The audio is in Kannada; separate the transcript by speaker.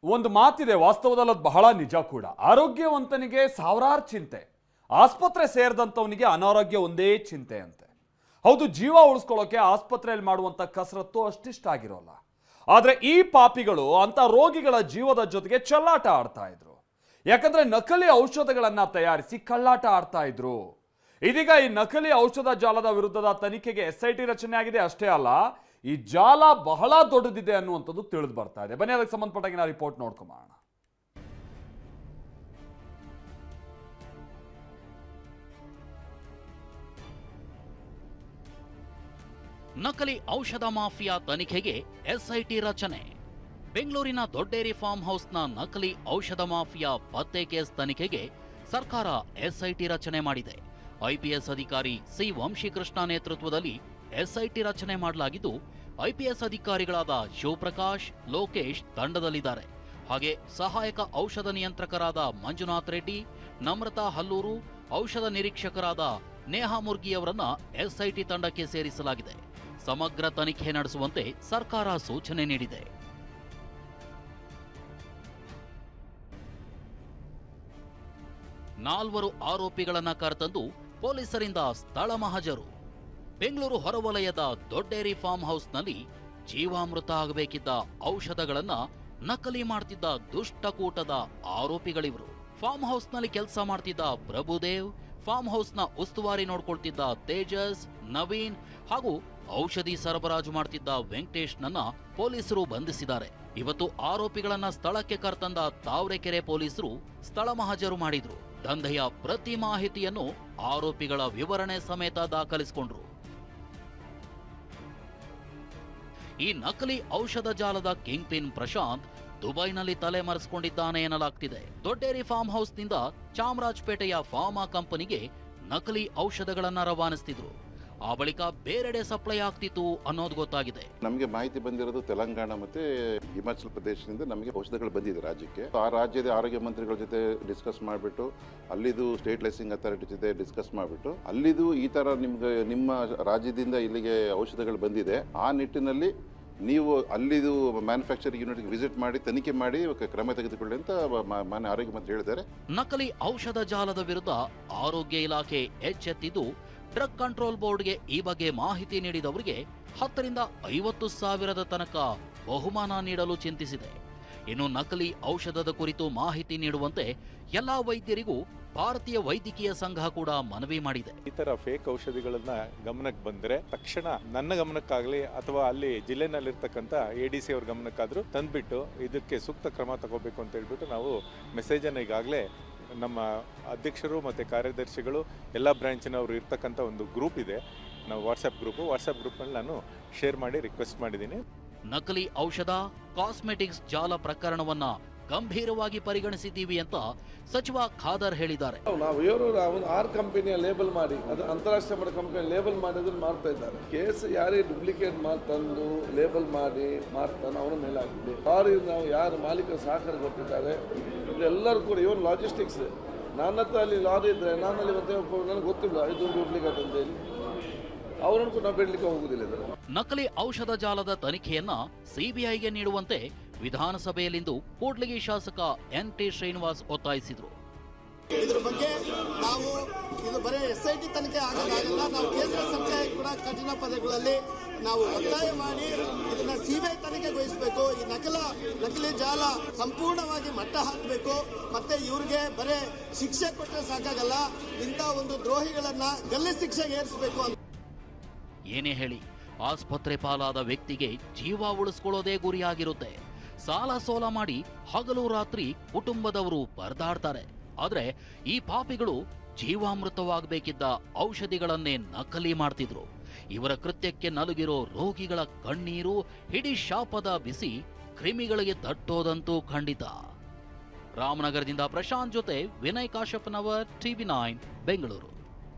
Speaker 1: ಒಂದು ಮಾತಿದೆ, ವಾಸ್ತವದಲ್ಲಿ ಅದು ಬಹಳ ನಿಜ ಕೂಡ. ಆರೋಗ್ಯವಂತನಿಗೆ ಸಾವಿರಾರು ಚಿಂತೆ, ಆಸ್ಪತ್ರೆ ಸೇರಿದಂಥವನಿಗೆ ಅನಾರೋಗ್ಯ ಒಂದೇ ಚಿಂತೆ ಅಂತೆ. ಹೌದು, ಜೀವ ಉಳಿಸ್ಕೊಳ್ಳೋಕೆ ಆಸ್ಪತ್ರೆಯಲ್ಲಿ ಮಾಡುವಂಥ ಕಸರತ್ತು ಅಷ್ಟಿಷ್ಟಾಗಿರೋಲ್ಲ. ಆದರೆ ಈ ಪಾಪಿಗಳು ಅಂಥ ರೋಗಿಗಳ ಜೀವದ ಜೊತೆಗೆ ಚೆಲ್ಲಾಟ ಆಡ್ತಾ ಇದ್ರು. ಯಾಕಂದ್ರೆ ನಕಲಿ ಔಷಧಗಳನ್ನ ತಯಾರಿಸಿ ಕಳ್ಳಾಟ ಆಡ್ತಾ ಇದ್ರು. ಇದೀಗ ಈ ನಕಲಿ ಔಷಧ ಜಾಲದ ವಿರುದ್ಧದ ತನಿಖೆಗೆ SIT ರಚನೆ ಆಗಿದೆ. ಅಷ್ಟೇ ಅಲ್ಲ, ಈ ಜಾಲ ಬಹಳ ದೊಡ್ಡದಿದೆ ಅನ್ನುವಂಥದ್ದು ತಿಳಿದು ಬರ್ತಾ ಇದೆ. ಬನ್ನಿ ಅದಕ್ಕೆ ಸಂಬಂಧಪಟ್ಟಾಗಿನ ರಿಪೋರ್ಟ್ ನೋಡ್ಕೊಂಬೋಣ.
Speaker 2: ನಕಲಿ ಔಷಧ ಮಾಫಿಯಾ ತನಿಖೆಗೆ SIT ರಚನೆ. ಬೆಂಗಳೂರಿನ ದೊಡ್ಡೇರಿ ಫಾರ್ಮ್ ಹೌಸ್ನ ನಕಲಿ ಔಷಧ ಮಾಫಿಯಾ ಪತ್ತೆ ಕೇಸ್ ತನಿಖೆಗೆ ಸರ್ಕಾರ SIT ರಚನೆ ಮಾಡಿದೆ. IPS ಅಧಿಕಾರಿ ಸಿ ವಂಶೀಕೃಷ್ಣ ನೇತೃತ್ವದಲ್ಲಿ SIT ರಚನೆ ಮಾಡಲಾಗಿದ್ದು, IPS ಅಧಿಕಾರಿಗಳಾದ ಶಿವಪ್ರಕಾಶ್, ಲೋಕೇಶ್ ತಂಡದಲ್ಲಿದ್ದಾರೆ. ಹಾಗೆ ಸಹಾಯಕ ಔಷಧ ನಿಯಂತ್ರಕರಾದ ಮಂಜುನಾಥ್ ರೆಡ್ಡಿ, ನಮ್ರತಾ ಹಲ್ಲೂರು, ಔಷಧ ನಿರೀಕ್ಷಕರಾದ ನೇಹಾ ಮುರ್ಗಿಯವರನ್ನ SIT ತಂಡಕ್ಕೆ ಸೇರಿಸಲಾಗಿದೆ. ಸಮಗ್ರ ತನಿಖೆ ನಡೆಸುವಂತೆ ಸರ್ಕಾರ ಸೂಚನೆ ನೀಡಿದೆ. ನಾಲ್ವರು ಆರೋಪಿಗಳನ್ನ ಕರೆತಂದು ಪೊಲೀಸರಿಂದ ಸ್ಥಳ ಮಹಜರು. ಬೆಂಗಳೂರು ಹೊರವಲಯದ ದೊಡ್ಡೇರಿ ಫಾರ್ಮ್ ಹೌಸ್ನಲ್ಲಿ ಜೀವಾಮೃತ ಆಗಬೇಕಿದ್ದ ಔಷಧಗಳನ್ನ ನಕಲಿ ಮಾಡ್ತಿದ್ದ ದುಷ್ಟಕೂಟದ ಆರೋಪಿಗಳಿವರು. ಫಾರ್ಮ್ ಹೌಸ್ನಲ್ಲಿ ಕೆಲಸ ಮಾಡ್ತಿದ್ದ ಪ್ರಭುದೇವ್, ಫಾರ್ಮ್ ಹೌಸ್ನ ಉಸ್ತುವಾರಿ ನೋಡ್ಕೊಳ್ತಿದ್ದ ತೇಜಸ್, ನವೀನ್ ಹಾಗೂ ಔಷಧಿ ಸರಬರಾಜು ಮಾಡ್ತಿದ್ದ ವೆಂಕಟೇಶ್ನನ್ನ ಪೊಲೀಸರು ಬಂಧಿಸಿದ್ದಾರೆ. ಇವತ್ತು ಆರೋಪಿಗಳನ್ನ ಸ್ಥಳಕ್ಕೆ ಕರೆತಂದ ತಾವರೆಕೆರೆ ಪೊಲೀಸರು ಸ್ಥಳ ಮಹಜರು ಮಾಡಿದ್ರು. ದಂಧೆಯ ಪ್ರತಿ ಮಾಹಿತಿಯನ್ನು ಆರೋಪಿಗಳ ವಿವರಣೆ ಸಮೇತ ದಾಖಲಿಸಿಕೊಂಡ್ರು. ಈ ನಕಲಿ ಔಷಧ ಜಾಲದ ಕಿಂಗ್ ಪಿನ್ ಪ್ರಶಾಂತ್ ದುಬೈನಲ್ಲಿ ತಲೆಮರೆಸಿಕೊಂಡಿದ್ದಾನೆ ಎನ್ನಲಾಗ್ತಿದೆ. ದೊಡ್ಡೇರಿ ಫಾರ್ಮ್ ಹೌಸ್ನಿಂದ ಚಾಮರಾಜಪೇಟೆಯ ಫಾರ್ಮಾ ಕಂಪನಿಗೆ ನಕಲಿ ಔಷಧಗಳನ್ನ ರವಾನಿಸ್ತಿದ್ರು. ಆ ಬಳಿಕ ಬೇರೆಡೆ ಸಪ್ಲೈ ಆಗ್ತಿತ್ತು ಅನ್ನೋದು ಗೊತ್ತಾಗಿದೆ.
Speaker 3: ನಮಗೆ ಮಾಹಿತಿ ಬಂದಿರೋದು ತೆಲಂಗಾಣ ಮತ್ತೆ ಹಿಮಾಚಲ ಪ್ರದೇಶದಿಂದ ನಮಗೆ ಔಷಧಗಳು ಬಂದಿದೆ ರಾಜ್ಯಕ್ಕೆ. ಆ ರಾಜ್ಯದ ಆರೋಗ್ಯ ಮಂತ್ರಿಗಳ ಜೊತೆ ಡಿಸ್ಕಸ್ ಮಾಡಿಬಿಟ್ಟು, ಅಲ್ಲಿದು ಸ್ಟೇಟ್ ಲೈಸೆನ್ಸಿಂಗ್ ಅಥಾರಿಟಿ ಜೊತೆ ಡಿಸ್ಕಸ್ ಮಾಡಿಬಿಟ್ಟು, ಅಲ್ಲಿದು ಈ ತರ ನಿಮ್ಮ ರಾಜ್ಯದಿಂದ ಇಲ್ಲಿಗೆ ಔಷಧಗಳು ಬಂದಿದೆ, ಆ ನಿಟ್ಟಿನಲ್ಲಿ ನೀವು ಅಲ್ಲಿದು ಮ್ಯಾನುಫ್ಯಾಕ್ಚರಿಂಗ್ ಯೂನಿಟ್ಗೆ ವಿಸಿಟ್ ಮಾಡಿ ತನಿಖೆ ಮಾಡಿ ಕ್ರಮ ತೆಗೆದುಕೊಳ್ಳಿ ಅಂತ ಮಾನ್ಯ ಆರೋಗ್ಯ ಮಂತ್ರಿ ಹೇಳಿದ್ದಾರೆ.
Speaker 2: ನಕಲಿ ಔಷಧ ಜಾಲದ ವಿರುದ್ಧ ಆರೋಗ್ಯ ಇಲಾಖೆ ಎಚ್ಚೆತ್ತಿದ್ದು, ಡ್ರಗ್ ಕಂಟ್ರೋಲ್ ಬೋರ್ಡ್ಗೆ ಈ ಬಗ್ಗೆ ಮಾಹಿತಿ ನೀಡಿದವರಿಗೆ 10 ರಿಂದ 50 ಸಾವಿರದ ತನಕ ಬಹುಮಾನ ನೀಡಲು ಚಿಂತಿಸಿದೆ. ಇನ್ನು ನಕಲಿ ಔಷಧದ ಕುರಿತು ಮಾಹಿತಿ ನೀಡುವಂತೆ ಎಲ್ಲಾ ವೈದ್ಯರಿಗೂ ಭಾರತೀಯ ವೈದ್ಯಕೀಯ ಸಂಘ ಕೂಡ ಮನವಿ ಮಾಡಿದೆ.
Speaker 4: ಈ ತರ ಫೇಕ್ ಔಷಧಿಗಳನ್ನ ಗಮನಕ್ಕೆ ಬಂದ್ರೆ ತಕ್ಷಣ ನನ್ನ ಗಮನಕ್ಕಾಗಲಿ ಅಥವಾ ಅಲ್ಲಿ ಜಿಲ್ಲೆನಲ್ಲಿರ್ತಕ್ಕಂಥ ADC ಅವ್ರ ಗಮನಕ್ಕಾದ್ರೂ ತಂದ್ಬಿಟ್ಟು ಇದಕ್ಕೆ ಸೂಕ್ತ ಕ್ರಮ ತಗೋಬೇಕು ಅಂತ ಹೇಳ್ಬಿಟ್ಟು ನಾವು ಮೆಸೇಜ್ ಅನ್ನು ಈಗಾಗಲೇ ನಮ್ಮ ಅಧ್ಯಕ್ಷರು ಮತ್ತು ಕಾರ್ಯದರ್ಶಿಗಳು ಎಲ್ಲ ಬ್ರಾಂಚಿನವರು ಇರ್ತಕ್ಕಂಥ ಒಂದು ಗ್ರೂಪ್ ಇದೆ, ನಾವು ವಾಟ್ಸಪ್ ಗ್ರೂಪ್ನಲ್ಲಿ ನಾನು ಶೇರ್ ಮಾಡಿ ರಿಕ್ವೆಸ್ಟ್ ಮಾಡಿದ್ದೀನಿ.
Speaker 2: ನಕಲಿ ಔಷಧ, ಕಾಸ್ಮೆಟಿಕ್ಸ್ ಜಾಲ ಪ್ರಕರಣವನ್ನ ಗಂಭೀರವಾಗಿ ಪರಿಗಣಿಸಿದ್ದೀವಿ ಅಂತ ಸಚಿವ ಖಾದರ್ ಹೇಳಿದ್ದಾರೆ.
Speaker 5: ನಾವು ಇವರು 6 ಕಂಪನಿಯ ಲೇಬಲ್ ಮಾಡಿ, ಅದು ಅಂತಾರಾಷ್ಟ್ರೀಯ ಮಟ್ಟ ಕಂಪನಿ ಲೇಬಲ್ ಮಾಡಿ ಅದನ್ನು ಮಾಡ್ತಾ ಇದ್ದಾರೆ. ಕೇಸ್ ಯಾರೇ ಡುಪ್ಲಿಕೇಟ್ ತಂದು ಲೇಬಲ್ ಮಾಡಿ ಮಾಡ್ತಾನೆ ಅವನ ಮೇಲೆ ಆಗಿದೆ. ನಾವು ಯಾರು ಮಾಲೀಕರು ಸಹಕಾರ ಕೊಟ್ಟಿದ್ದಾರೆ ಎಲ್ಲರೂ ಕೂಡ, ಇವನ್ ಲಾಜಿಸ್ಟಿಕ್ಸ್, ನನ್ನ ಹತ್ರ ಅಲ್ಲಿ ಲಾರಿ ಇದ್ರೆ ನಾನಲ್ಲಿ ಮತ್ತೆ ನನಗೆ ಗೊತ್ತಿಲ್ಲ ಇದು ಡುಪ್ಲಿಕೇಟ್ ಅಂತ ಹೇಳಿ ಅವರನ್ನು ಕೂಡ ನಾವು ಬಿಡ್ಲಿಕ್ಕೆ ಹೋಗುದಿಲ್ಲ.
Speaker 2: ನಕಲಿ ಔಷಧ ಜಾಲದ ತನಿಖೆಯನ್ನ CBIಗೆ ನೀಡುವಂತೆ ವಿಧಾನಸಭೆಯಲ್ಲಿಂದು ಕೂಡ್ಲಿಗಿ ಶಾಸಕ NT ಶ್ರೀನಿವಾಸ್ ಒತ್ತಾಯಿಸಿದರು.
Speaker 6: ಇದ್ರ ಬಗ್ಗೆ ನಾವು ಇದು ಬರೀ SIT ತನಿಖೆ ಆಗೋದಾಗಲ್ಲ, ನಾವು ಕೇಂದ್ರ ಸರ್ಕಾರ ಕೂಡ ಕಠಿಣ ಪದಗಳಲ್ಲಿ ನಾವು ಒತ್ತಾಯ ಮಾಡಿ ಇದನ್ನ CBI ತನಿಖೆಗೊಳಿಸಬೇಕು. ಈ ನಕಲಿ ಜಾಲ ಸಂಪೂರ್ಣವಾಗಿ ಮಟ್ಟ ಹಾಕಬೇಕು. ಮತ್ತೆ ಇವ್ರಿಗೆ ಬರೇ ಶಿಕ್ಷೆ ಕೊಟ್ಟರೆ ಸಾಕಾಗಲ್ಲ, ಇಂಥ ಒಂದು ದ್ರೋಹಿಗಳನ್ನ ಗಲ್ಲು ಶಿಕ್ಷೆಗೆ ಏರಿಸಬೇಕು ಅಂತ.
Speaker 2: ಏನೇ ಹೇಳಿ, ಆಸ್ಪತ್ರೆ ಪಾಲಾದ ವ್ಯಕ್ತಿಗೆ ಜೀವ ಉಳಿಸ್ಕೊಳ್ಳೋದೇ ಗುರಿಯಾಗಿರುತ್ತೆ. ಸಾಲ ಸೋಲ ಮಾಡಿ ಹಗಲು ರಾತ್ರಿ ಕುಟುಂಬದವರು ಪರದಾಡ್ತಾರೆ. ಆದ್ರೆ ಈ ಪಾಪಿಗಳು ಜೀವಾಮೃತವಾಗಬೇಕಿದ್ದ ಔಷಧಿಗಳನ್ನೇ ನಕಲಿ ಮಾಡ್ತಿದ್ರು. ಇವರ ಕೃತ್ಯಕ್ಕೆ ನಲುಗಿರೋ ರೋಗಿಗಳ ಕಣ್ಣೀರು, ಹಿಡಿ ಶಾಪದ ಬಿಸಿ ಕ್ರಿಮಿಗಳಿಗೆ ತಟ್ಟೋದಂತೂ ಖಂಡಿತ. ರಾಮನಗರದಿಂದ ಪ್ರಶಾಂತ್ ಜೊತೆ ವಿನಯ್ ಕಾಶ್ಯಪ್ನವರ್, TV9 ಬೆಂಗಳೂರು.